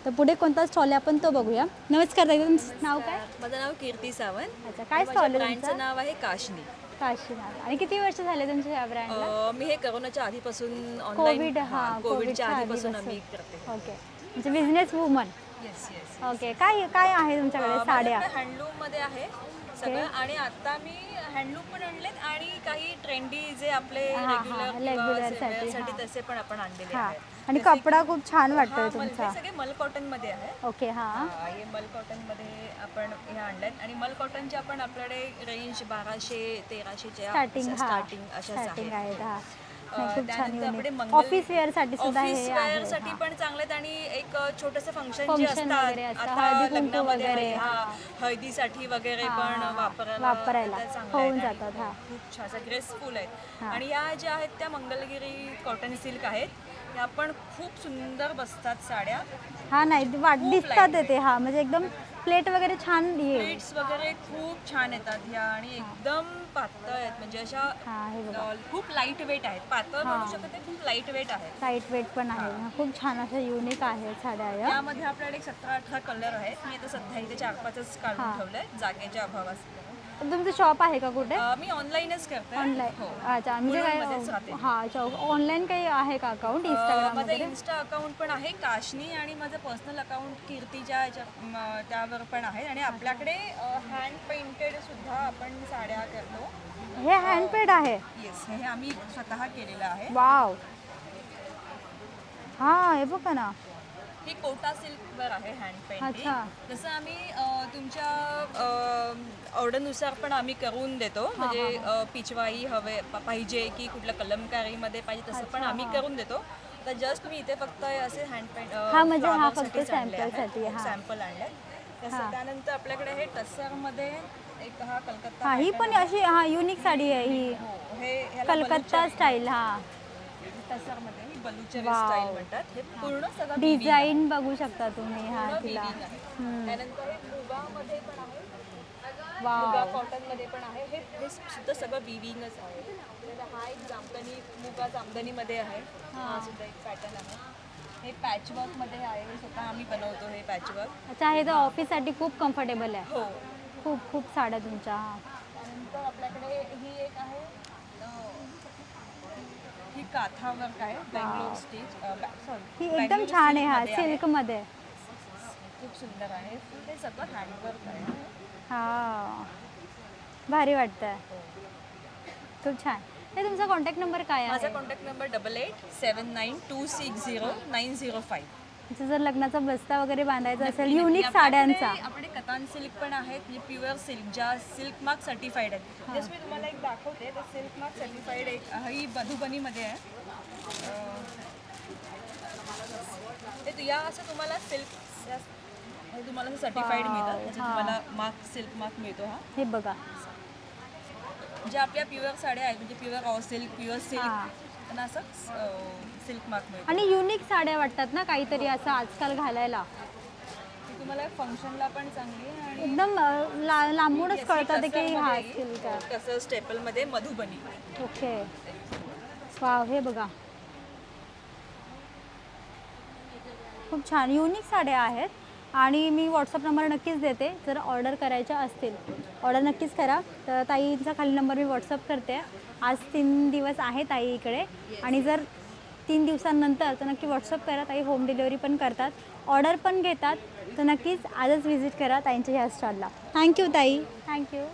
तर पुढे कोणता स्टॉल आहे आपण तो बघूया. नमस्कार ताई, तुमचं नाव काय? माझं नाव कीर्ती सावंत. अच्छा, काय स्टॉल आहे ब्रँडचं तुमचं? नाव आहे काशनी. काशीनाथ. आणि किती वर्ष झाले तुमच्या या ब्रँडला? मी हे कोरोनाच्या आधीपासून ऑनलाईन कोविड कोविडच्या आधीपासून आधीपासून. आम्ही करते. ओके, म्हणजे business woman. Yes yes. Okay, काय काय आहे तुमच्याकडे? साड्या. हँडलूममध्ये आहे सगळं. आणि आता मी हँडलूम पण आणलेत आणि काही ट्रेंडी जे आपले रेग्युलरसाठी, साठी तसे पण आपण आणलेले हां. आहेत. आणि जसे कपडा खूप छान वाटतोय हे तुमचा. सगळे मल कॉटन मध्ये आहे. ओके, हां. हे मल कॉटन मध्ये आपण हे आणलेत आणि मल कॉटनचे आपण आपल्याकडे रेंज 1200-1300च्या स्टार्टिंग अशाच स्टार्टिंग आहेत. आहेत, हां. नाही, खूप छान त्यानंतर आपले युनिक. ऑफिस वेअर साठी सुद्धा ऑफिस हे वेअर आहे. साठी पण चांगले आहेत. आणि एक छोटंसं फंक्शन जे फंक्शन असतात वगैरे असतं, आता हळदी कुंकू लग्नामध्ये वगैरे, हळदीसाठी वगैरे पण वापरायला त्या चांगल्या होऊन आहेत आणि जातात, हां. खूप छान असं ग्रेसफुल आहेत. हां. आणि या ज्या आहेत त्या मंगलगिरी कॉटन सिल्क आहेत. या पण खूप सुंदर बसतात साड्या. हा, नाही दिसतात lightweight. येते, हा म्हणजे एकदम प्लेट वगैरे छान येईल. प्लेट्स वगैरे खूप छान येतात ह्या आणि एकदम पातळ आहेत. म्हणजे अशा हे बघा, खूप लाईट वेट आहेत. पातळ म्हणू शकत नाही, खूप लाईट वेट आहेत. लाईट वेट पण आहे. खूप छान अशा युनिक आहेत साड्या या. यामध्ये आपल्याकडे 17-18 कलर आहेत. मी आता सध्या इथे 4-5च काढून ठेवलंय जागेच्या अभावास. तुमचं शॉप आहे का कुठे? मी ऑनलाईनच करते. ऑनलाईन. हो. अच्छा, म्हणजे मुलुंडमध्येच राहते. काय? हा, ऑनलाईन काही आहे का अकाउंट इंस्टाग्राम माझं वगैरे? इन्स्टा अकाउंट पण आहे काशनी आणि माझं पर्सनल अकाउंट कीर्तीच्या त्यावर पण आहे. आणि आपल्याकडे हँड पेंटेड सुद्धा आपण साड्या करतो. हे हँडपेड आहे? येस, हे आम्ही स्वतः केलेलं आहे. वाव. हा, हे बघा ना. ही कोटा सिल्कवर आहे हँड पेंटिंग. अच्छा. जसं आम्ही तुमच्या ऑर्डरनुसार पण आम्ही करून देतो. म्हणजे पिचवाई पाहिजे की कुठल्या कलमकारीमध्ये पाहिजे तसं पण आम्ही करून देतो. तर जस्ट मी इथे फक्त असे हँड पेंट म्हणजे फक्त सॅम्पलसाठी. सॅम्पल आणले. त्यानंतर आपल्याकडे हे टसरमध्ये एक कलकत्ता. हा, ही पण अशी युनिक साडी आहे ही. हे कलकत्ता स्टाईल. हा, टसरमध्ये ही बलुचरी स्टाईल म्हणतात. हे पूर्ण सगळं डिझाईन बघू शकता तुम्ही. हा, तिला. त्यानंतर हे मुगामध्ये पण आहे. मुगा वाव. कॉटन मध्ये पण आहे. हे सुद्धा सगळं विविंगच आहे. तर हा एक जामदानी मुगा जामदानीमध्ये आहे. हा सुद्धा एक पॅटर्न आहे. हे पॅचवर्क मध्ये आहे. हे स्वतः आम्ही बनवतो हे पॅचवर्क. अच्छा, हे तर ऑफिससाठी खूप कम्फर्टेबल आहे. हो. खूप खूप साड्या तुमच्या. त्यानंतर आपल्याकडे ही एक आहे. ही काथा वर्क आहे. बेंगलोर स्टिच. ही एकदम छान आहे. हा, सिल्क मध्ये. खूप सुंदर आहे. हे सगळं हँडवर्क आहे. हा, भारी वाटतंय. खूप छान. हे तुमचा कॉन्टॅक्ट नंबर काय आहे? माझा कॉन्टॅक्ट नंबर 8879260905. जर लग्नाचा बस्ता वगैरे बांधायचा असेल युनिक साड्यांचा. आपले कतान सिल्क पण आहेत. म्हणजे प्युअर सिल्क ज्या सिल्क मार्क सर्टिफाईड आहेत. जस्ट मी तुम्हाला एक दाखवते. तर सिल्क मार्क सर्टिफाईड एक ही मधुबनीमध्ये आहे. ते या असं तुम्हाला सिल्क तुम्हाला सर्टिफाईड मिळतं. त्याच्यात तुम्हाला मार्क सिल्क मार्क मिळतो. हा, हे बघा. ज्या आपल्या प्युअर साड्या आहेत म्हणजे प्युअर सिल्क त्यांना असं सिल्क मार्क मिळतो. आणि युनिक साड्या वाटतात ना काहीतरी असं आजकाल घालायला. ती तुम्हाला फंक्शनला पण चांगली आहे. आणि एकदम लांबूनच कळतं की हा सिल्क आहे. कसं स्टेपलमध्ये मधुबनी. ओके. वाव, हे बघा. खूप छान युनिक साड्या आहेत. आणि मी व्हॉट्सअप नंबर नक्कीच देते. जर ऑर्डर करायच्या असतील ऑर्डर नक्कीच करा. तर ताईंचा खाली नंबर मी व्हॉट्सअप करते. आज 3 दिवस आहे ताई इकडे. आणि जर 3 दिवसांनंतर तर नक्की व्हॉट्सअप करा. ताई होम डिलिव्हरी पण करतात, ऑर्डर पण घेतात. तर नक्कीच आजच व्हिजिट करा ताईंच्या ह्या स्टॉलला. थँक्यू ताई. थँक्यू.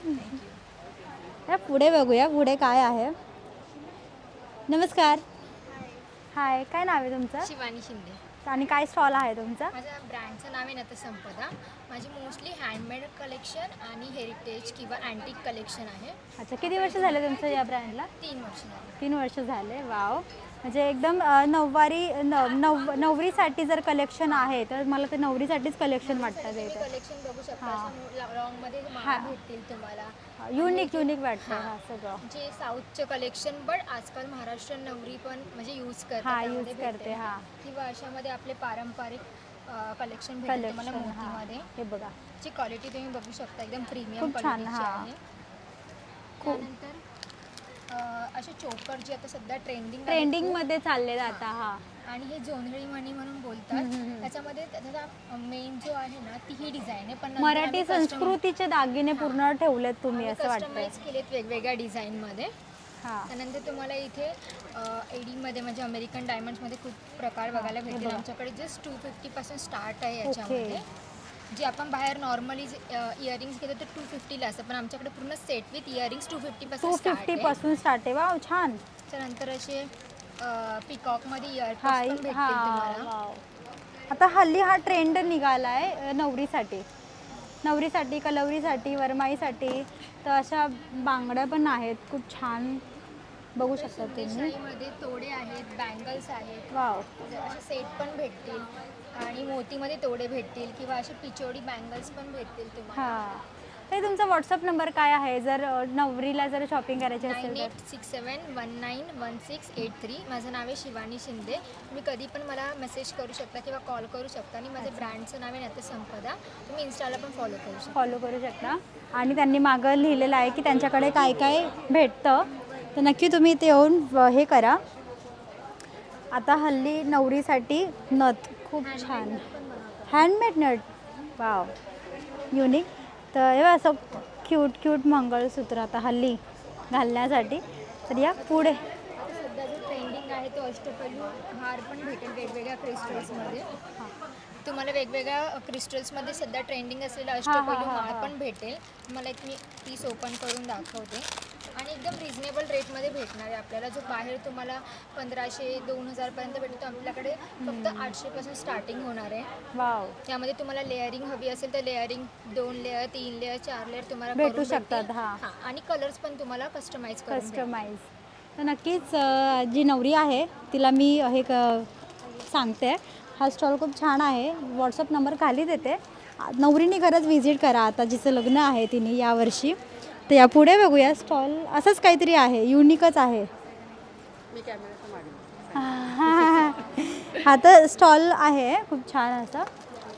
पुढे बघूया पुढे काय आहे. नमस्कार. हाय, काय नाव आहे तुमचं? शिवानी शिंदे. आणि काय स्टॉल आहे तुमचा? माझ्या ब्रँडचं नाव आहे नतसंपदा. माझी मोस्टली हँडमेड कलेक्शन आणि हेरिटेज किंवा अँटिक कलेक्शन आहे. अच्छा, किती वर्ष झाले तुमचं या ब्रँडला? 3 वर्ष झाली. 3 वर्ष झाले. वाव. म्हणजे एकदम नवरीसाठी जर कलेक्शन आहे तर मला ते नवरीसाठीच कलेक्शन वाटतं. तुम्ही कलेक्शन बघू शकता. लॉंगमध्ये भेटतील तुम्हाला. युनिक वाटतं हा सगळं. जे साऊथचे कलेक्शन पण आजकाल महाराष्ट्रीयन नवरी पण म्हणजे यूज करते. हा, यूज करते. हा, किंवा अशामध्ये आपले पारंपरिक कलेक्शन भेटते तुम्हाला मोतीमध्ये. हे बघा. ची क्वालिटी तुम्ही बघू शकता. एकदम प्रीमियम खूप छान. क्वालिटीची आहे. त्यानंतर असे चोकर जे आता सध्या ट्रेंडिंग मध्ये चाललेलं आता. हा, आणि हे जोंधळी मणी म्हणून बोलतात. त्याच्यामध्ये त्याचा मेन जो आहे ना ती ही डिझाईन आहे, पण नंतर मराठी आम्ही custom- संस्कृतीचे दागिने पूर्ण ठेवलेत तुम्ही असं वाटतंय. कस्टमाइज केलेत वेगवेगळ्या डिझाईनमध्ये. हां त्यानंतर तुम्हाला इथे एडीमध्ये म्हणजे अमेरिकन डायमंड्समध्ये खूप प्रकार बघायला भेटेल. आमच्याकडे जस्ट 250 स्टार्ट आहे याच्यामध्ये. जे आपण बाहेर नॉर्मली इयरिंग्स घेतो तर 250ला असतं, पण आमच्याकडे पूर्ण सेट विथ इयरिंग्स 250 स्टार्ट 250 आहे. पासून स्टार्ट आहे. वाव छान. त्यानंतर असे पिकॉकमध्ये हा इयरटॉप्स पण भेटतील तुम्हाला. वाव. आता हल्ली हा ट्रेंड निघाला आहे नवरीसाठी कलवरीसाठी वरमाईसाठी. तर अशा बांगड्या पण आहेत खूप छान, बघू शकता तुम्ही. शाहीमध्ये तोडे आहेत, बँगल्स आहेत, वाव असे सेट पण भेटतील आणि मोतीमध्ये तोडे भेटतील किंवा असे पिचोडी बँगल्स पण भेटतील तुम्हाला. हां. ताई तुमचा व्हॉट्सअप नंबर काय आहे जर नवरीला जर शॉपिंग करायची असेल तर? 9867191683. माझं नाव आहे शिवानी शिंदे. तुम्ही कधी पण मला मेसेज करू शकता किंवा कॉल करू शकता. आणि माझं ब्रँडचं नाव आहे नाते संपदा. तुम्ही इन्स्टाला पण फॉलो करू शकता. आणि त्यांनी मागं लिहिलेलं आहे की त्यांच्याकडे काय काय भेटतं, तर नक्की तुम्ही इथे येऊन हे करा. आता हल्ली नवरीसाठी नथ खूप छान हँडमेड नट. Wow unique. तर हे असं क्यूट मंगळसूत्र आता हल्ली घालण्यासाठी. तर या पुढे सध्या जो ट्रेंडिंग आहे तो अष्टपैलू हार पण भेटेल वेगवेगळ्या क्रिस्टल्समध्ये. तुम्हाला वेगवेगळ्या क्रिस्टल्समध्ये सध्या ट्रेंडिंग असलेला अष्टपैलू माळ पण भेटेल. मला एक मी पीस ओपन करून दाखवते. आणि एकदम रिजनेबल रेटमध्ये भेटणार आहे आपल्याला. जो बाहेर तुम्हाला 1500-2000पर्यंत भेटतो, आपल्याकडे फक्त 800पासून स्टार्टिंग होणार आहे. वाव त्यामध्ये तुम्हाला लेअरिंग हवी असेल तर लेअरिंग 2 लेअर 3 लेअर 4 लेअर तुम्हाला भेटू करून शकतात. भेटतील. हां आणि कलर्स पण तुम्हाला कस्टमाइज करून भेटतील. कस्टमाइज. तर नक्कीच जी नवरी आहे तिला मी हे सांगते. हा स्टॉल खूप छान आहे. व्हॉट्सअप नंबर खाली देते. नवरीने खरंच व्हिजिट करा. आता जिचं लग्न आहे तिने यावर्षी. तर यापुढे बघूया स्टॉल असंच काहीतरी आहे, युनिकच आहे. हा तर स्टॉल आहे खूप छान असं.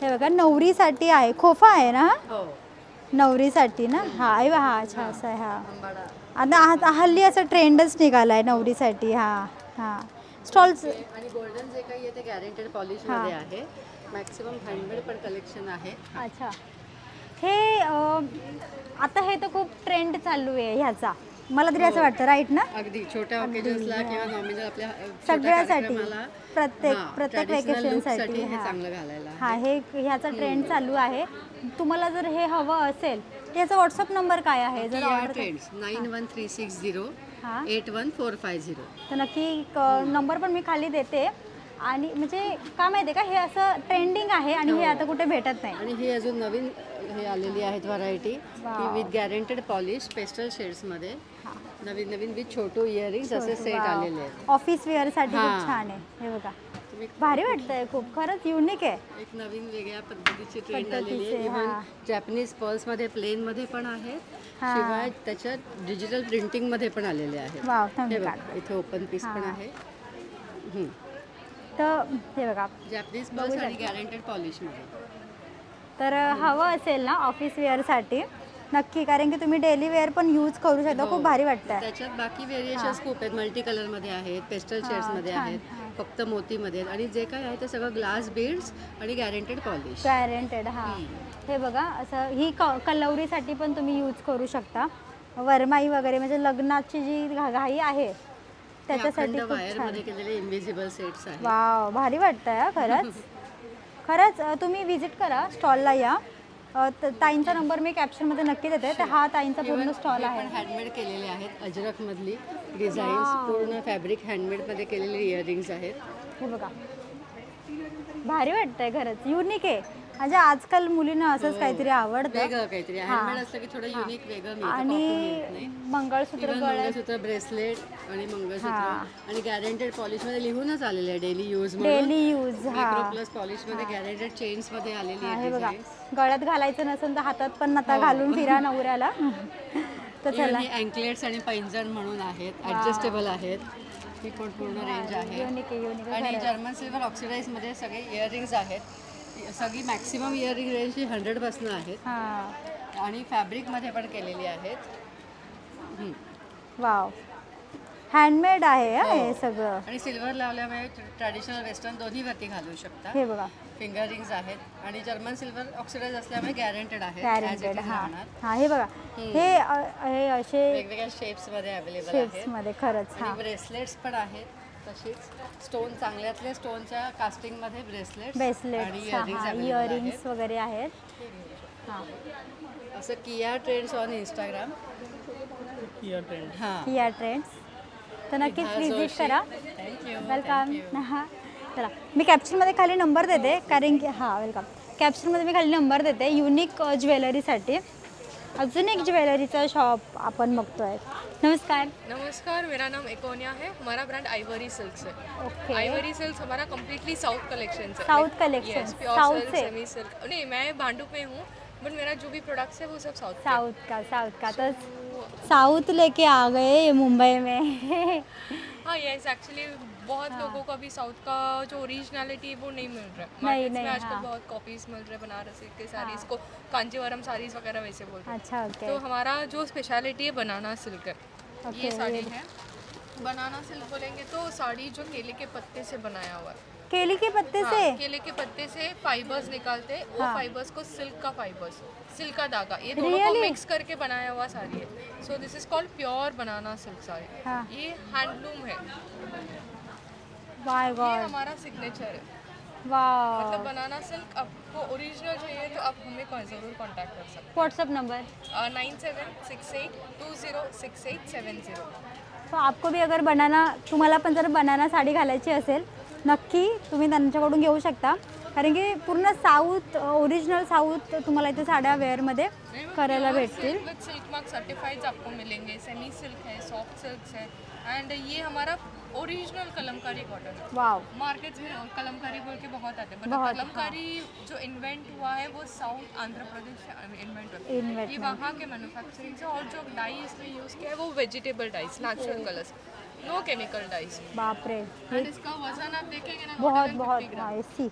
हे बघा नवरीसाठी आहे. खोफा आहे ना हा? नवरीसाठी ना. हा अच्छा असं आहे. हा आता हल्ली असं ट्रेंडच निघाला आहे नवरीसाठी. हां स्टॉल्स. आणि गोल्डन जे काही आहे ते गॅरेंटेड पॉलिशमध्ये आहे. मॅक्सिमम हँडमेड पण कलेक्शन आहे. अच्छा. हे आता हे तर खूप ट्रेंड चालू आहे ह्याचा, मला तरी असं वाटतं. राईट ना? अगदी छोट्या ऑकेजन्सला किंवा नॉमिनल आपल्या सगळ्यासाठी प्रत्येक वेकेशनसाठी. हे चांगलं घालायला. हा हे ह्याचा ट्रेंड चालू आहे. तुम्हाला जर हे हवं असेल तर याचा व्हॉट्सअप नंबर काय आहे जर ऑर्डर? ट्रेंड्स 91360 हां 81450. तर नक्की नंबर पण मी खाली देते. आणि म्हणजे काय माहिती आहे का, हे असं ट्रेंडिंग आहे आणि हे आता कुठे भेटत नाही. आणि हे अजून नवीन हे आलेली आहेत व्हरायटी की विथ गॅरेंटेड पॉलिश पेस्टल शेड्समध्ये. नवीन विथ छोटू इयरिंग्स असे सेट आलेले आहेत. ऑफिस वेअरसाठी खूप छान आहे. हे बघा भारी वाटतंय खूप, खरंच युनिक आहे. एक नवीन वेगळ्या पद्धतीची ट्रेंड आलेली आहे. इव्हन जॅपनीज पर्ल्समध्ये प्लेनमध्ये पण आहेत, शिवाय त्याच्यात डिजिटल प्रिंटिंगमध्ये पण आलेले आहेत. वाव हे थँक्यू. बघा इथे ओपन पीस पण आहे. तर हे बघा जॅपनीज पर्ल्स आणि गॅरेंटेड पॉलिशमध्ये. तर हवं असेल ना ऑफिस वेअरसाठी नक्की, कारण की तुम्ही डेली वेअर पण यूज करू शकता. खूप भारी वाटतंय. त्याच्यात बाकी व्हेरिएशन्स खूप आहेत. मल्टी कलरमध्ये आहेत, पेस्टल शेड्समध्ये आहेत, फक्त मोतीमध्ये आहेत. आणि जे काय आहे ते सगळं ग्लास बीड्स आणि गॅरेंटेड पॉलिश. गॅरेंटेड. हे बघा असं ही कलवरीसाठी पण तुम्ही यूज करू शकता. वरमाई वगैरे म्हणजे लग्नाची जी घाई आहे त्याच्यासाठी खूप छान. वायरमध्ये केलेले इन्व्हिजिबल सेट्स आहेत. वाव भारी वाटतंय खरंच. तुम्ही विजिट करा स्टॉलला या. ताईंचा नंबर मी कॅप्शनमध्ये नक्की देते. तर हा ताईंचा पूर्ण स्टॉल आहे. हँडमेड केलेले आहेत. अजरकमधली डिझाईन्स पूर्ण फॅब्रिक हँडमेडमध्ये केलेले इयरिंग्स आहेत. हे बघा भारी वाटतंय खरंच, युनिक आहे. म्हणजे आजकाल मुलींना असंच काहीतरी आवडतं. वेगळं काहीतरी हँडमेड असलं की थोडं युनिक वेगळं मिळतं. आणि मंगळसूत्र मंगळसूत्र ब्रेसलेट आणि मंगळसूत्र आणि गॅरेंटेड पॉलिशमध्ये लिहूनच आलेले आहे डेली यूज म्हणून. Daily use. मायक्रो प्लस पॉलिशमध्ये गॅरेंटेड चेन्समध्ये आलेली आहे. हे बघा गळ्यात घालायचं नसेल तर हातात पण आता घालून फिरा नवऱ्याला. तर चला. अँकलेट्स आणि पैंजण म्हणून आहेत, ऍडजस्टेबल आहेत. ही पण पूर्ण रेंज आहे. युनिक. आणि जर्मन सिल्वर ऑक्सिडाईजमध्ये सगळे इयरिंग्स आहेत. सगळी मॅक्सिमम इयरिंग रेंज ही 100पासून आहेत. आणि फॅब्रिकमध्ये पण केलेली आहेत. वाव हँडमेड आहे हा हे सगळं. आणि सिल्वर लावल्यामुळे ट्रॅडिशनल वेस्टर्न दोन्हीवरती घालू शकता. हे बघा फिंगर रिंग्स आहेत आणि जर्मन सिल्वर ऑक्सिडाइज असल्यामुळे गॅरंटेड आहे. गॅरेंटेड. हां हे बघा हे असे वेगवेगळ्या शेप्समध्ये अवेलेबल आहेत. शेप्समध्ये खरंच. हां आणि ब्रेसलेट्स पण आहेत तशीच स्टोन चांगल्यातल्या स्टोनच्या कास्टिंगमध्ये ब्रेसलेट्स ब्रेसलेट्स इयरिंग्स वगैरे आहेत. हां असं किया ट्रेंड्स ऑन इंस्टाग्राम. हां किया ट्रेंड्स. तर नक्कीच विजिट करा. थँक्यू. वेलकम. हां चला मी कॅप्शनमध्ये खाली नंबर देते कारण की हां वेलकम. कॅप्शनमध्ये मी खाली नंबर देते युनिक ज्वेलरीसाठी. अजून एक ज्वेलरीचा शॉप आपण बघतोय. नमस्कार. नमस्कार, मेरा नाम एकोनिया है. हमारा ब्रांड आइवरी सिल्क है. ओके आइवरी सिल्क हमारा कम्प्लीटली साउथ कलेक्शन है. South collection. Pure south silk, से सेमी सिल्क. नहीं, मैं भांडुप में हूँ, बट मेरा जो भी प्रोडक्ट्स है वो सब साउथ के. साउथ का तो साउथ लेके आ गए मुंबई में. हाँ यस, एक्चुअली बहुत लोगों को अभी साउथ का जो ओरिजिनलिटी वो नहीं मिल रहा है. नहीं, मार्केट्स में नहीं, आजकल हाँ. बहुत कॉपीज मिल रहे हैं बनारसी के साड़ीज को, कांजीवरम साड़ीज वगैरह वैसे बोलते हैं. अच्छा ओके. तो हमारा जो स्पेशलिटी है बनाना सिल्क है. ओके, ये साड़ी है. बनाना सिल्क बोलेंगे तो साड़ी जो केले के पत्ते से बनाया हुआ है. केली के पत्ते हाँ, से. केले के पत्ते से फाइबर्स निकालते हैं. वो हाँ. फाइबर्स को सिल्क का फाइबर्स, सिल्क का धागा, ये दोनों को Really? मिक्स करके बनाया हुआ साड़ी है. So this is called pure banana silk sari. हाँ. ये हैंडलूम है. वाह ये गॉड. हमारा सिग्नेचर है. वाह. मतलब बनाना सिल्क आपको ओरिजिनल चाहिए तो आप हमें ज़रूर कांटेक्ट कर सकते व्हाट्सअप नंबर. हैं. 9768206870. तो आपको भी अगर बनाना तुम्हाला पण जर बनाना साडी घालायची असेल नक्की तुम्ही त्यांच्याकडून घेऊ शकता कारण की पूर्ण साऊथ ओरिजिनल साऊथ तुम्हाला इथे साड्या वेअरमध्ये करायला भेटतील. विद सिल्क मार्क सर्टिफाइड्स आपको मिलेंगे. सेमी सिल्क है, सॉफ्ट सिल्क है, एंड ये हमारा ओरिजिनल कलमकारी कॉटन है. वाव. मार्केट्स में कलमकारी बोल के बहुत आते हैं, बट बहुत, कलमकारी जो इन्वेंट हुआ है वो साउथ आंध्र प्रदेश से इन्वेंट हुआ है. Invent ये वहाँ के मैन्युफैक्चरिंग से, और जो डाई इसमें यूज़ किया है वो vegetable dyes, natural colours, no chemical dyes. बापरे. एंड इसका वजन आप देखेंगे ना, बहुत 150 बहुत ग्राम. सी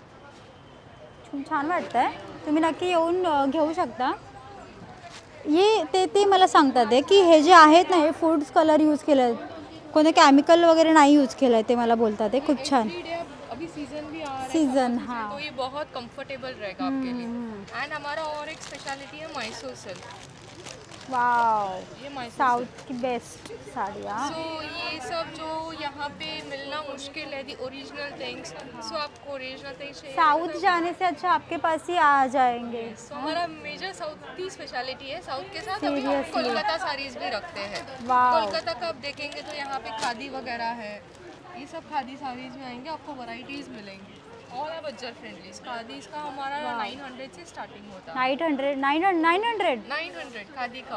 छान वाटतंय. तुम्ही नक्की येऊन घेऊ शकता. ये ते मला सांगतात आहे की हे जे आहेत ना हे फूड्स कलर यूज केलं आहे कोणते केमिकल वगैरे नाही यूज केलं आहे ते मला बोलतात आहे. खूप छान. Every day अभी सीजन भी आ रहा है, सीजन. तो हाँ ये बहुत कंफर्टेबल रहेगा आपके लिए. एंड हमारा और एक स्पेशलिटी है मैसूर सिल्क. वाव. ये मैसूर साउथ की बेस्ट साड़ियाँ. सो ये सब जो यहाँ पे मिलना मुश्किल है, दी ओरिजिनल थिंग्स. सो आपको ओरिजिनल थिंग्स चाहिए साउथ जाने से अच्छा आपके पास ही आ जाएंगे. तो हमारा मेजर साउथ की स्पेशलिटी है. साउथ के साथ अभी हम Seriously? कोलकाता साड़ीज भी रखते हैं. वाव. कोलकाता का आप देखेंगे तो यहाँ पे खादी वगैरह है. ये सब खादी साड़ीज में आएंगे, आपको वैरायटीज मिलेंगी. All are budget friendly. Khadi का हमारा 900 से स्टार्टिंग होता है. 900 खादी का.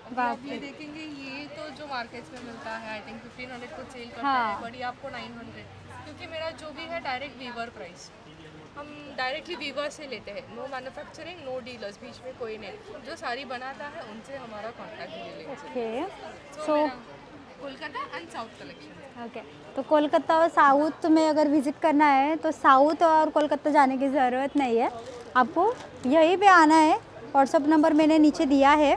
अभी आप ये देखेंगे, ये तो जो मार्केट्स में मिलता है आई थिंक 1500 को सेल करते हाँ. हैं, बट ये आपको 900, क्योंकि मेरा जो भी है डायरेक्ट वीवर प्राइस. हम डायरेक्टली वीवर से लेते हैं. नो मैन्युफैक्चरिंग, नो डीलर्स, बीच में कोई नहीं. जो साड़ी बनाता है उनसे हमारा कॉन्टैक्ट ले लेंगे. ओके. So, सो मेरा Kolkata end south collection. Okay. तो कोलकाता और साउथ में अगर विज़िट करना है तो साउथ और कोलकाता जाने की ज़रूरत नहीं है. आपको यहीं पे आना है. व्हाट्सअप नंबर मैंने नीचे दिया है.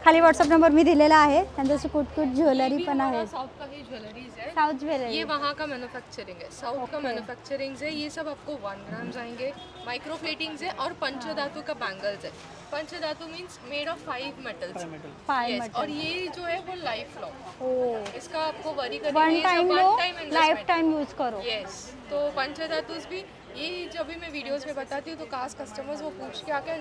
खाली व्हाट्सअप नंबर मी दिलेला आहे. त्यांच्याशी कुठ ज्वेलरी पण आहे. साउथ का ही ज्वेलरीज है. South jewellery. ये वहाँ का मैन्युफैक्चरिंग है. साउथ का मैन्युफैक्चरिंग है. ये सब आपको 1 ग्राम आएंगे. माइक्रो प्लेटिंग्स है और पंचधातु का बैंगल्स है. पंचधातु means made of 5 metals. Five Yes, और ये जो है वो लाइफ लॉन्ग. ओ इसका आपको वरी करनी वन है, टाइम सब लो one time life investment. Time use करो. यस. तो पंचधातुस भी ये जब भी मैं वीडियोस में बताती हूँ तो कास्ट कस्टमर्स वो पूछ के आके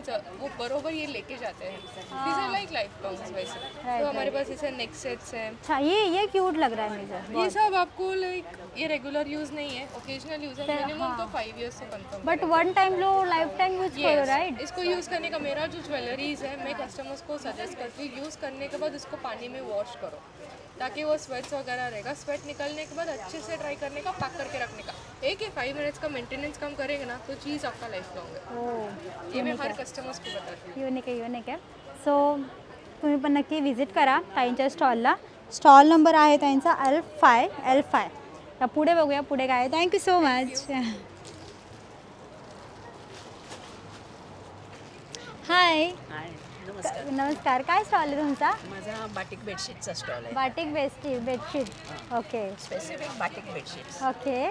वो बरोबर ये लेके जाते हैं. दिस आर लाइक लाइफ लॉन्ग्स वैसे. तो हमारे पास ऐसे नेक सेट्स हैं. अच्छा ये क्यूट लग रहा है मुझे. ये सब आपको लाइक ये रेगुलर यूज़ नहीं है, ओकेजनल यूज़ है. मिनिमम तो 5 years say confirm. But one time low life time use करो राइट. इसको यूज़ करने का मेरा जो ज्वेलरीज है, मैं कस्टमर्स को सजेस्ट करती हूँ यूज़ करने के बाद उसको पानी में वॉश करो ताकि वो स्वेट्स वगैरह रहेगा. स्वेट निकलने के बाद अच्छे से ड्राई करने का, पैक करके रखने का. 1 या 5 मिनट्स का मेंटेनेंस कम करेंगे ना तो चीज़ आपका लाइफ लॉन्ग है. हो ये मैं हर कस्टमर्स को बताती हूँ. युनिक आहे. सो तुम्ही पण नक्की विजिट करा ताईंच्या स्टॉलला. स्टॉल नंबर आहे त्यांचा L5. तर पुढे बघूया पुढे काय आहे. Thank you so much. हाय नमस्कार, काय स्टॉल आहे तुमचा? माझा बाटिक बेडशीटचा स्टॉल आहे. Batik bedsheet. Okay specific batik bedsheets. Okay.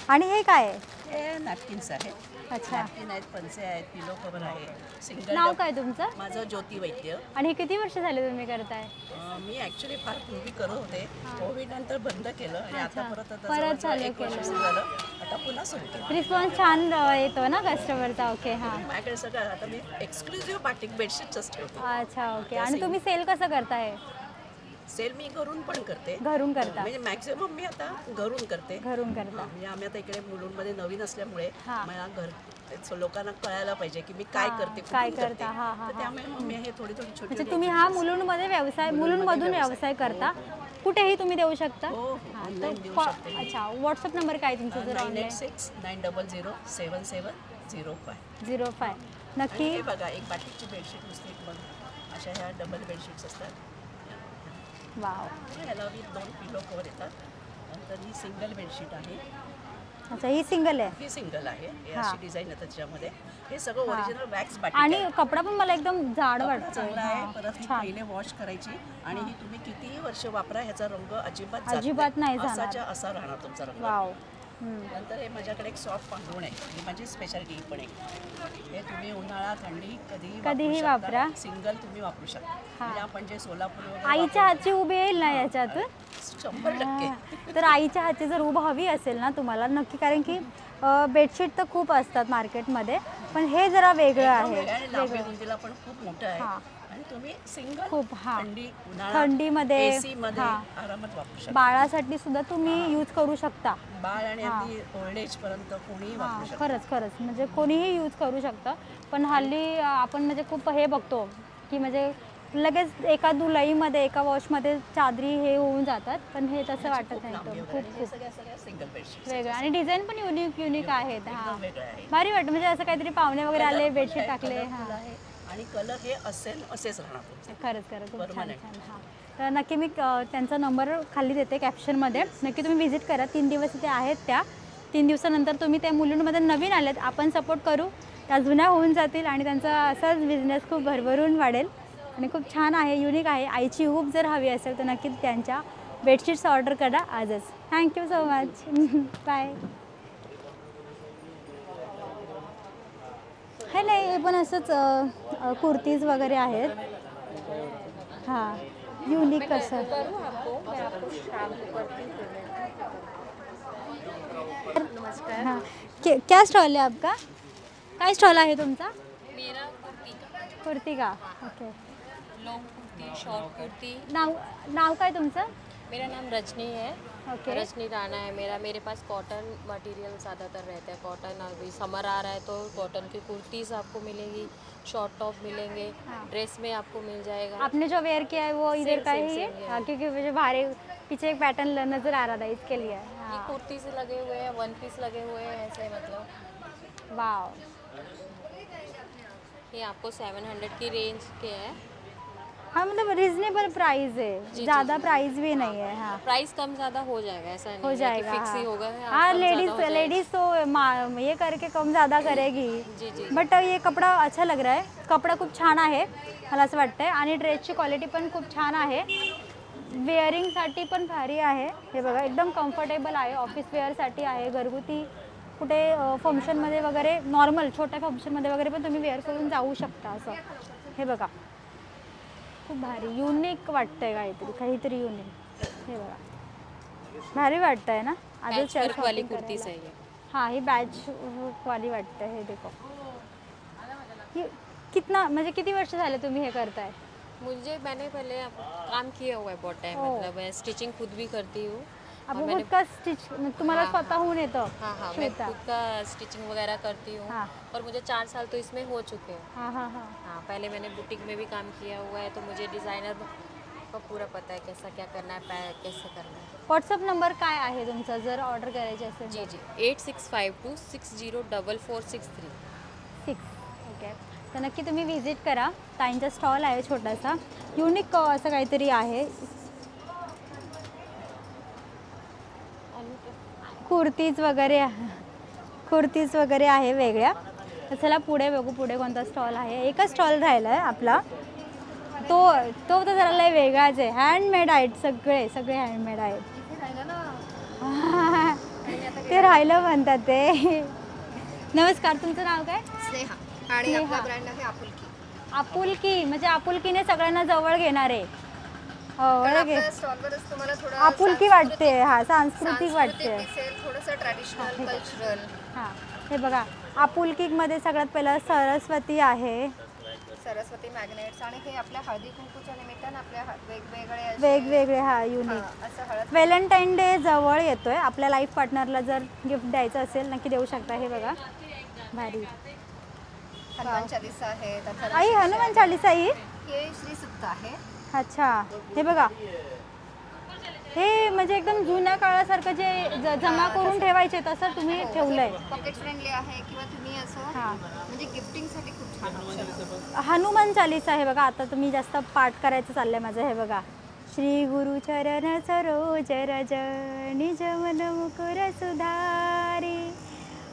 आणि हे काय आहे? हे नॅपकिन्स आहेत. अच्छा. नॅपकिन आहेत, पंचे आहेत, पिलो कव्हर आहे. सिंगल नाव काय तुमचं? माझं ज्योती वैद्य. आणि हे किती वर्ष झाले तुम्ही करताय? मी ॲक्च्युली फार पूर्वी करत होते. कोविड नंतर बंद केलं आणि आता परत चालू एक वर्ष केलं. सुरू झालं. आता पुन्हा सुरू केलं. रिस्पॉन्स छान येतो ना कस्टमरचा. ओके हां. माझ्याकडे सगळं आता मी एक्सक्लुझिव्ह बाटिक बेडशीटच ठेवते. अच्छा ओके. आणि तुम्ही सेल कसं करताय? सेल मी घरून पण करते. घरून करता? म्हणजे मॅक्झिमम मी आता घरून करते. घरून करता. म्हणजे आम्ही आता इकडे मुलुंडमध्ये नवीन असल्यामुळे हां. मला लोकांना कळायला पाहिजे की मी काय करते, काय कुठून करता. करते. हां हां. तर त्यामुळे मग मी हे थोडी छोटी म्हणजे तुम्ही हा मुलुंडमध्ये मुलुंडमधून व्यवसाय करता, कुठेही तुम्ही देऊ शकता? हो ऑनलाईन देऊ शकते. अच्छा. व्हॉट्सअप नंबर काय तुमचा जर ऑनलाईन? 9869007705. 05. नक्की. हे बघा एक बाटिकची बेडशीट नुसती बघ अशा ह्या डबल बेडशीट्स असतात. वाव. ह्याला दोन पिलो कवर येतात. नंतर ही सिंगल बेडशीट आहे. अच्छा ही सिंगल आहे. ही सिंगल आहे. हे अशी डिझाईन येतात त्याच्यामध्ये. हे सगळं ओरिजिनल वॅक्स बाटिक आणि कपडा पण मला एकदम जाड वाटतो. चांगला आहे. परत ही पहिले वॉश करायची आणि ही तुम्ही कितीही वर्ष वापरा ह्याचा रंग अजिबात नाही जाणार. असाच्या असा राहणार तुमचा रंग. वाव. नंतर हे माझ्याकडे एक सॉफ्ट पांघरुण आहे. ही माझी स्पेशालिटी पण आहे. हे तुम्ही उन्हाळा थंडी कधीही वापरा. सिंगल तुम्ही वापरू शकता. म्हणजे आपण जे सोलापूर वगैरे आईच्या हातची उभी येईल ना याच्यातून? 100%. तर आईच्या हातची जर उभं हवी असेल ना तुम्हाला नक्की, कारण की बेडशीट तर खूप असतात मार्केटमध्ये, पण हे जरा वेगळं आहे. आणि लांबी रुंदीला पण खूप मोठं आहे. आणि तुम्ही सिंगल खूप थंडीमध्ये थंडीमध्ये आरामात वापरू शकता. बाळासाठी सुद्धा तुम्ही यूज करू शकता. बाळ आणि अगदी ओल्ड एज पर्यंत कोणीही वापरू शकता. खरंच म्हणजे कोणीही यूज करू शकतं. पण हल्ली आपण म्हणजे खूप हे बघतो की म्हणजे लगेच एका धुलाईमध्ये एका वॉशमध्ये चादरी हे होऊन जातात, पण हे तसं वाटत नाही. खूप सगळ्या सिंगल बेडशीट वेगळं आणि डिझाईन पण युनिक आहेत. हां वेगळं आहे. भारी वाटतं. म्हणजे असं काहीतरी पाहुणे वगैरे आले बेडशीट टाकले. हां आणि कलर हे असेच राहणार तुमचे. खरंच खूप छान. हां तर नक्की मी त्यांचा नंबर खाली देते कॅप्शनमध्ये. नक्की तुम्ही व्हिजिट करा. 3 दिवस इथे आहेत त्या. 3 दिवसानंतर तुम्ही त्या मुलुंडमध्ये नवीन आलेत, आपण सपोर्ट करू. त्या जुन्या होऊन जातील आणि त्यांचा असाच बिझनेस खूप भरभरून वाढेल. आणि खूप छान आहे, युनिक आहे. आईची हूप जर हवी असेल तर नक्कीच त्यांच्या बेडशीट्स ऑर्डर करा आजच. Thank you so much. बाय. हे नाही, हे पण असंच कुर्तीज वगैरे आहेत. हां युनिक असं. हाँ क्या स्टॉल है आपका? काय स्टॉल आहे तुमचा? मेरा कुर्ती का. Okay. Long kurti, short kurti. नाव काय तुमचं? मेरा नाम रजनी है. ओके. रजनी राणा है मेरा. मेरे पास कॉटन मटेरियल ज़्यादातर रहता है. कॉटन, अभी समर आ रहा है तो कॉटन की कुर्तीज़ आपको मिलेंगी, शॉर्ट टॉप मिलेंगे, ड्रेस में आपको मिल जाएगा. आपने जो वेयर किया है वो इधर का ही same, है? yeah. हाँ, क्योंकि मुझे बाहर पीछे एक पैटर्न नज़र आ रहा था इसके लिए. ये हाँ कुर्ती से लगे हुए हैं, वन पीस लगे हुए हैं ऐसे, मतलब वाव. ये आपको 700 की रेंज के हैं. हाँ मतलब रिजनेबल प्राइस है, ज़्यादा प्राइस भी नहीं है. हाँ प्राइस कम ज़्यादा हो जाएगा, ऐसा नहीं हो जाएगा. फिक्स ही हाँ, होगा. हाँ कम ज़्यादा हो जाएगा. लेडीज़ तो ये करके कम ज़्यादा करेगी. जी जी. बट ये कपडा अच्छा लग रहा है. कपडा खूप छान आहे मला असं वाटतंय. आणि ड्रेसची क्वालिटी पण खूप छान आहे. वेअरिंगसाठी पण भारी आहे. हे बघा एकदम कम्फर्टेबल आहे. ऑफिस वेअरसाठी आहे, घरगुती कुठे फंक्शनमध्ये वगैरे, नॉर्मल छोट्या फंक्शनमध्ये वगैरे पण तुम्ही वेअर करून जाऊ शकता असं. हे बघा खूप भारी युनिक वाटतंय, काहीतरी युनिक. हे बघा भारी वाटतंय ना. पैच वर्क वाली कुर्ती चाहिए. हाँ ही बैच वाली वाटते है. देखो कितना म्हणजे किती वर्ष झाले तुम्ही हे करताय? मैंने पहले काम किया हुआ है बहुत टाइम. मतलब मैं स्टिचिंग खुद भी करती हूँ. आपण खुद का स्टिच तुम्हाला स्वतःहून येतं? हाँ मैं खुद का स्टिचिंग वगैरह करती हूँ. हाँ. और मुझे 4 साल तो इसमें हो चुके हैं. हाँ. हाँ पहले मैंने बुटीक में भी काम किया हुआ है, तो मुझे डिज़ाइनर का पूरा पता है कैसा क्या करना है, कैसे करना है. व्हॉट्सअप नंबर काय आहे तुमचा जर ऑर्डर करायची असेल? जी 8652604463. 6. ओके. तर नक्की तुम्ही व्हिजिट करा. ताईंचा स्टॉल आहे छोटासा, युनिक असं काहीतरी आहे. कुर्तीज वगैरे आहे वेगळ्या. तर चला पुढे बघू, पुढे कोणता स्टॉल आहे. एकच स्टॉल राहिला आहे आपला, तो तो तर जरा लय वेगळाच आहे. हँडमेड आहेत, सगळे सगळे हँडमेड आहेत. ते राहिलं म्हणतात ते. नमस्कार, तुमचं नाव काय? स्नेहा. आणि आपला ब्रँड आहे आपुलकी. आपुलकी, म्हणजे आपुलकीने सगळ्यांना जवळ घेणार आहे. हो, आपल्या स्टॉलवरच तुम्हाला थोडं आपुलकी वाटते. हा, सांस्कृतिक वाटते. दिसेल, थोडंसं ट्रॅडिशनल कल्चरल. हां, हे बघा, आपुलकीमध्ये सगळ्यात पहिलं सरस्वती आहे. सरस्वती मॅग्नेट्स आणि हे आपल्या हळदी कुंकूच्या निमित्तानं आपल्या वेगवेगळे असे, वेगवेगळे, हा, युनिक. असं हळद व्हॅलेंटाईन डे जवळ येतोय. आपल्या लाईफ पार्टनरला जर गिफ्ट द्यायचं असेल नक्की देऊ शकता. हे बघा, भारी. हनुमान चालीसा आहे. त्याचा आई, हनुमान चालीसा ही? हे श्री सुक्त आहे. अच्छा, हे बघा, हे म्हणजे एकदम जुन्या काळासारखं जे जमा करून ठेवायचे तसं तुम्ही ठेवलंय. पॉकेट फ्रेंडली आहे किंवा तुम्ही असं हां, म्हणजे गिफ्टिंगसाठी खूप छान option. हनुमान चालीसा आहे बघा. आता तुम्ही जास्त पाठ करायचं चाललंय माझं. हे बघा, श्री गुरु चरण सरोज रज निज मन मुकुर सुधारी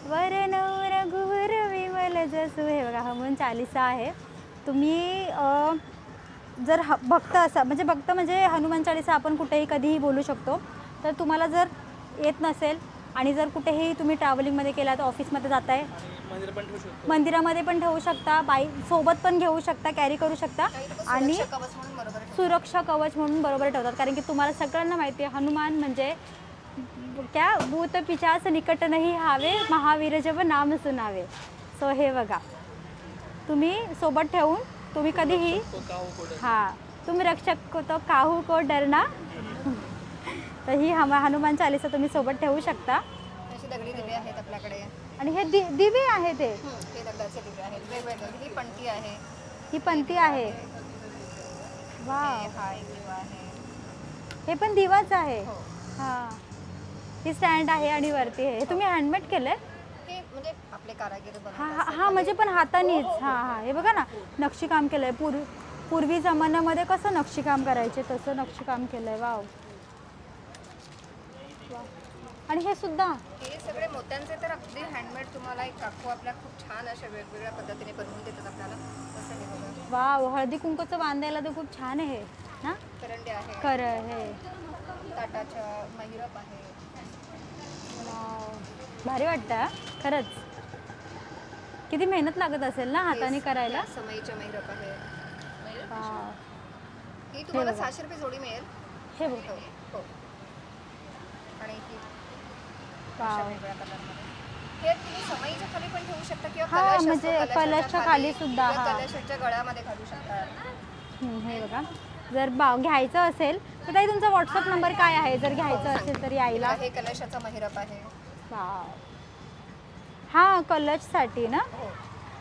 वरण रघुवर विमल जसु. हे बघा, हनुमान चालीसा आहे. तुम्ही जर भक्त असा, म्हणजे भक्त म्हणजे हनुमान चालीसा आपण कुठेही कधीही बोलू शकतो. तर तुम्हाला जर येत नसेल आणि जर कुठेही तुम्ही ट्रॅव्हलिंगमध्ये केला, तर ऑफिसमध्ये जाताय, मंदिरामध्ये पण ठेवू शकता, सोबत पण घेऊ शकता, कॅरी करू शकता. आणि कवच म्हणून बरोबर आहे. सुरक्षा कवच म्हणून बरोबर ठेवतात. कारण की तुम्हाला सगळ्यांना माहिती आहे, हनुमान म्हणजे क्या भूत पिशाच निकट नाही हावे, महावीर जब नाम सुनावे. सो हे बघा, तुम्ही सोबत ठेवून तुम्ही कधीही, हां, तुम्ही रक्षक को तो काहू को डरना. तर ही हनुमान चालीसा तुम्ही सोबत ठेवू शकता. असे दगडी दिवे आहेत आपल्याकडे. आणि हे दिवे आहे ते. हे दगडाचे दिवे आहेत वेगवेगळे. ही पंटी आहे. ही पंती आहे. वा, हा एक दिवा आहे. हे पण दिवाच आहे. हो. हां, ही स्टँड आहे आणि वरती आहे. हे तुम्ही हँडमेड केलंय? हे म्हणजे आपले कारागीर हां बनवतात. हां हां, म्हणजे पण हातानेच. हां हां, हे बघा ना, नक्षीकाम केलंय. पूर्वी जमान्यामध्ये कसं नक्षीकाम करायचे तसं नक्षीकाम केलंय. वाव. आणि हे सुद्धा हे सगळे मोत्यांचे तर अगदी हँडमेड. तुम्हाला एक काकू आपल्या खूप छान अशा वेगवेगळ्या पद्धतीने बनवून देतात आपल्याला. असं हे बघा, वाव, हळदी कुंकूचं बांधायला तर खूप छान आहे ना. करंडे आहे. खरं हे ताटाच्या महिरप आहे. वाव, भारी वाटतं हा, खरंच. किती मेहनत लागत असेल ना हाताने करायला. समईच्या महिरप आहे. वाव. ही तुम्हाला 600 रुपये जोडी मिळेल. हे बघ, हो. आणि ही वाव. वेगवेगळ्या कलरमध्ये. हे तुम्ही समईच्या खाली पण ठेवू शकता किंवा हा, कलश असतो, म्हणजे कलशच्या खाली सुद्धा, किंवा हा. कलशाच्या गळ्यामध्ये घालू शकता. हे बघा, जर घ्यायचं असेल तर ताई तुमचा व्हॉट्सअप नंबर काय आहे? जर घ्यायचं असेल तर यायला. हे कलशाचा महिरप आहे. वाव. हां, कलशसाठी ना. हो.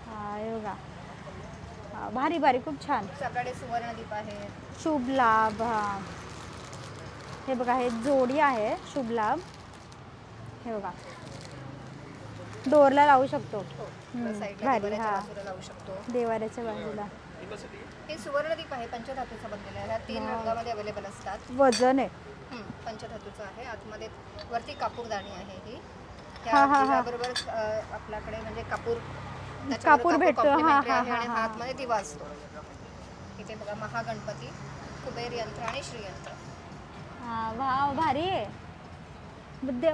हां, हे बघा, हां, भारी भारी, खूप छान. सगळे सुवर्णदीप आहे. शुभ लाभ. हां, हे बघा, हे जोडी आहे शुभ लाभ. हे बघा, डोरला लावू शकतो. साईडला भारी. देवाऱ्याच्या हां, बाजूला लावू शकतो. देवाऱ्याच्या बाजूला. हे सुवर्णदीप आहे, पंचधातूचा बनलेला आहे. ह्या 3 रंगामध्ये अवेलेबल असतात. वजन आहे. पंचधातूचं आहे. आतमध्ये वरती कापूरदाणी आहे ही. हा, हा, हा. बरोबर आपल्याकडे म्हणजे कापूर कापूर भेटतो. complementary हां, आहे हां, आणि हां, आतमध्ये दिवा असतो. इथे बघा, महागणपती, कुबेर यंत्र आणि श्रीयंत्र. हां, वाव, भारी आहे.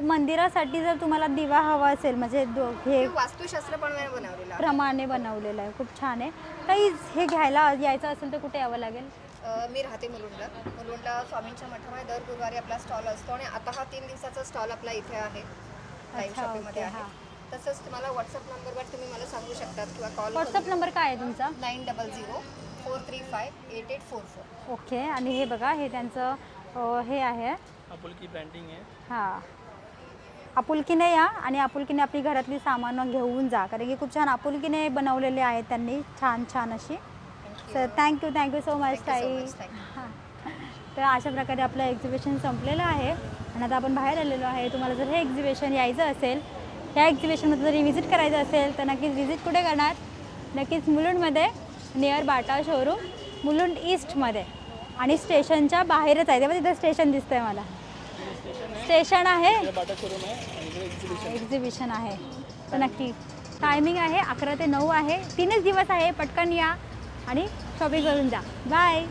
मंदिरासाठी जर तुम्हाला दिवा हवा असेल, म्हणजे हे हे वास्तुशास्त्र पण बनवलेलं आहे. प्रमाणे बनवलेलं आहे. खूप छान आहे. काही हे घ्यायला यायचं असेल तर कुठे यावं लागेल? मी राहते मुलुंडला स्वामींच्या मठामध्ये दर गुरुवारी आपला स्टॉल असतो आणि आता हा 3 दिवसाचा स्टॉल आपला इथे आहे, लाईव्ह अच्छा, शॉपिंगमध्ये ओके, आहे. तसंच तुम्हाला व्हॉट्सअप नंबरवर तुम्ही मला सांगू शकतात किंवा कॉल व्हॉट्सअप नंबर काय आहे तुमचा? 9004358844. ओके. आणि हे बघा, हे त्यांचं हे आहे, आपुलकी ब्रँडिंग आहे. हां, आपुलकीने या आणि आपुलकीने आपली घरातली सामानं घेऊन जा, कारण की खूप छान आपुलकीने बनवलेले आहेत त्यांनी, छान छान अशी. सर, थँक्यू सो मच ताई. हां, तर अशा प्रकारे आपलं एक्झिबिशन संपलेलं आहे आणि आता आपण बाहेर आलेलो आहे. तुम्हाला जर हे एक्झिबिशन यायचं असेल, ह्या एक्झिबिशनमध्ये जर व्हिजिट करायचं असेल तर नक्कीच व्हिजिट कुठे करणार? नक्कीच मुलुंडमध्ये, नियर बाटा शोरूम, मुलुंड ईस्टमध्ये. आणि स्टेशनच्या बाहेरच आहे, तेव्हा तिथं स्टेशन दिसतंय मला. स्टेशन आहे, एक्झिबिशन आहे, तर नक्की टायमिंग आहे 11 ते 9 आहे. 3च दिवस आहे. पटकन या आणि शॉपिंग करून जा. बाय.